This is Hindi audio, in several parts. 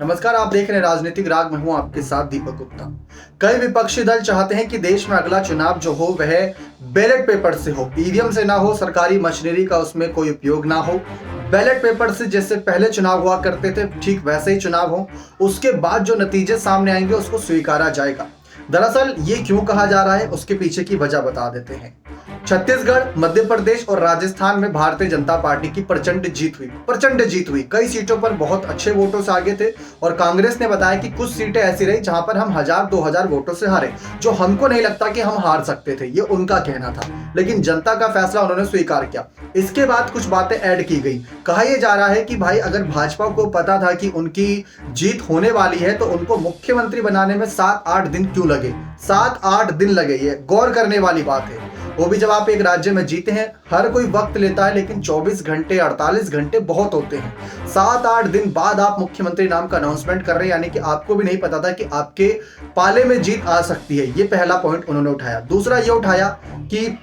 नमस्कार, आप देख रहे हैं राजनीतिक राग। मैं हूं आपके साथ दीपक गुप्ता। कई विपक्षी दल चाहते हैं कि देश में अगला चुनाव जो हो वह बैलेट पेपर से हो, ईवीएम से ना हो, सरकारी मशीनरी का उसमें कोई उपयोग ना हो। बैलेट पेपर से जैसे पहले चुनाव हुआ करते थे ठीक वैसे ही चुनाव हो, उसके बाद जो नतीजे सामने आएंगे उसको स्वीकारा जाएगा। दरअसल ये क्यों कहा जा रहा है, उसके पीछे की वजह बता देते हैं। छत्तीसगढ़, मध्य प्रदेश और राजस्थान में भारतीय जनता पार्टी की प्रचंड जीत हुई। कई सीटों पर बहुत अच्छे वोटों से आगे थे और कांग्रेस ने बताया कि कुछ सीटें ऐसी रही जहां पर हम 1000-2000 वोटों से हारे, जो हमको नहीं लगता कि हम हार सकते थे, ये उनका कहना था। लेकिन जनता का फैसला उन्होंने स्वीकार किया। इसके बाद कुछ बातें ऐड की गई। कहा यह जा रहा है कि भाई अगर भाजपा को पता था कि उनकी जीत होने वाली है तो उनको मुख्यमंत्री बनाने में 7-8 दिन क्यों लगे। 7-8 दिन लगे, ये गौर करने वाली बात है। वो भी जब आप एक राज्य में जीते हैं। हर कोई वक्त लेता है, लेकिन 24 घंटे 48 घंटे बहुत होते हैं। 7-8 दिन बाद आप मुख्यमंत्री नाम का अनाउंसमेंट कर रहे हैं, यानी कि आपको भी नहीं पता था कि आपके पाले में जीत आ सकती है। ये पहला पॉइंट उन्होंने उठाया। दूसरा ये उठाया कि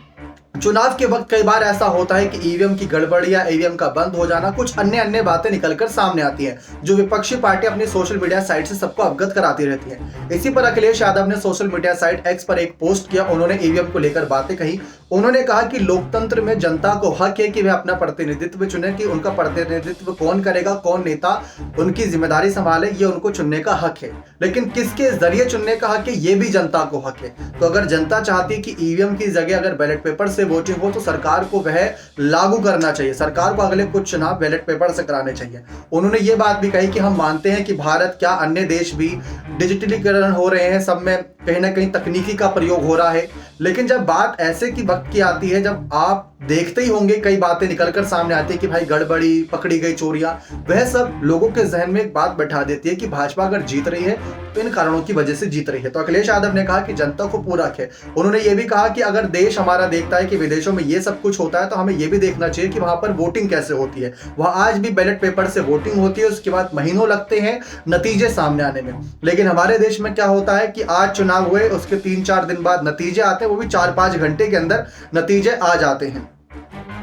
चुनाव के वक्त कई बार ऐसा होता है कि ईवीएम की गड़बड़ी या ईवीएम का बंद हो जाना, कुछ अन्य बातें निकलकर सामने आती हैं, जो विपक्षी पार्टी अपनी सोशल मीडिया साइट से सबको अवगत कराती रहती है। इसी पर अखिलेश यादव ने सोशल मीडिया साइट एक्स पर एक पोस्ट किया। उन्होंने ईवीएम को लेकर बातें कही। उन्होंने कहा कि लोकतंत्र में जनता को हक है कि वह अपना प्रतिनिधित्व चुने, कि उनका प्रतिनिधित्व कौन करेगा, कौन नेता उनकी जिम्मेदारी संभाले, ये उनको चुनने का हक है। लेकिन किसके जरिए चुनने का हक है, ये भी जनता को हक है। तो अगर जनता चाहती है कि ईवीएम की जगह अगर बैलेट पेपर से वोटिंग हो तो सरकार को वह लागू करना चाहिए। सरकार को अगले कुछ चुनाव बैलेट पेपर से कराने चाहिए। उन्होंने ये बात भी कही कि हम मानते हैं कि भारत क्या अन्य देश भी डिजिटलीकरण हो रहे हैं, सब में कहीं ना कहीं तकनीकी का प्रयोग हो रहा है। लेकिन जब बात ऐसे की वक्त की आती है, जब आप देखते ही होंगे कई बातें निकलकर सामने आती है कि भाई गड़बड़ी, पकड़ी गई चोरियां, वह सब लोगों के जहन में एक बात बैठा देती है कि भाजपा अगर जीत रही है तो इन कारणों की वजह से जीत रही है। तो अखिलेश यादव ने कहा कि जनता को पूरा हक है। उन्होंने ये भी कहा कि अगर देश हमारा देखता है कि विदेशों में ये सब कुछ होता है तो हमें ये भी देखना चाहिए कि वहां पर वोटिंग कैसे होती है। वहां आज भी बैलेट पेपर से वोटिंग होती है, उसके बाद महीनों लगते हैं नतीजे सामने आने में। लेकिन हमारे देश में क्या होता है कि आज चुनाव हुए, उसके 3-4 दिन बाद नतीजे आते हैं, वो भी 4-5 घंटे के अंदर नतीजे आ जाते हैं।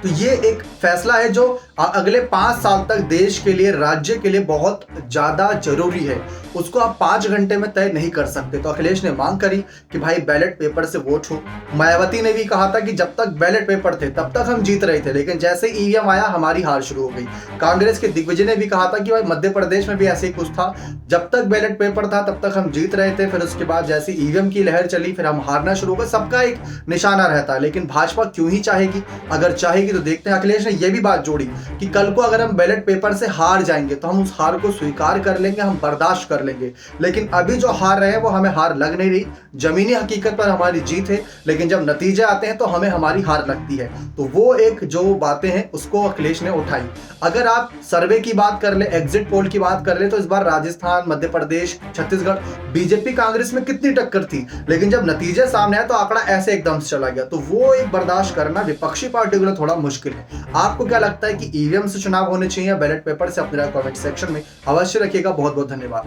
तो ये एक फैसला है जो अगले 5 साल तक देश के लिए, राज्य के लिए बहुत ज्यादा जरूरी है। उसको आप 5 घंटे में तय नहीं कर सकते। तो अखिलेश ने मांग करी कि भाई बैलेट पेपर से वोट हो। मायावती ने भी कहा था कि जब तक बैलेट पेपर थे तब तक हम जीत रहे थे, लेकिन जैसे ईवीएम आया हमारी हार शुरू हो गई। कांग्रेस के दिग्विजय ने भी कहा था कि भाई मध्य प्रदेश में भी ऐसे ही कुछ था, जब तक बैलेट पेपर था तब तक हम जीत रहे थे, फिर उसके बाद जैसे ईवीएम की लहर चली फिर हम हारना शुरू हो गए। सबका एक निशाना रहता है, लेकिन भाजपा क्यों ही चाहेगी? अगर चाहेगी तो देखते हैं। अखिलेश ने यह भी बात जोड़ी कि कल को अगर हम बैलेट पेपर से हार जाएंगे तो हम उस हार को स्वीकार कर लेंगे, हम बर्दाश्त कर लेंगे। लेकिन अभी जो हार रहे हैं वो हमें हार लग नहीं रही। जमीनी हकीकत पर हमारी जीत है, लेकिन जब नतीजे आते हैं तो हमें हमारी हार लगती है। तो वो एक जो बातें हैं उसको अखिलेश ने उठाई। अगर आप सर्वे की बात कर ले, एग्जिट पोल की बात कर ले, तो इस बार राजस्थान, मध्य प्रदेश, छत्तीसगढ़ बीजेपी कांग्रेस में कितनी टक्कर थी, लेकिन जब नतीजे सामने आए तो आंकड़ा ऐसे एकदम से चला गया। तो वो एक बर्दाश्त करना विपक्षी पार्टी के लिए थोड़ा मुश्किल है। आपको क्या लगता है कि ईवीएम से चुनाव होने चाहिए या बैलेट पेपर से? अपने कमेंट सेक्शन में अवश्य रखिएगा। बहुत बहुत धन्यवाद।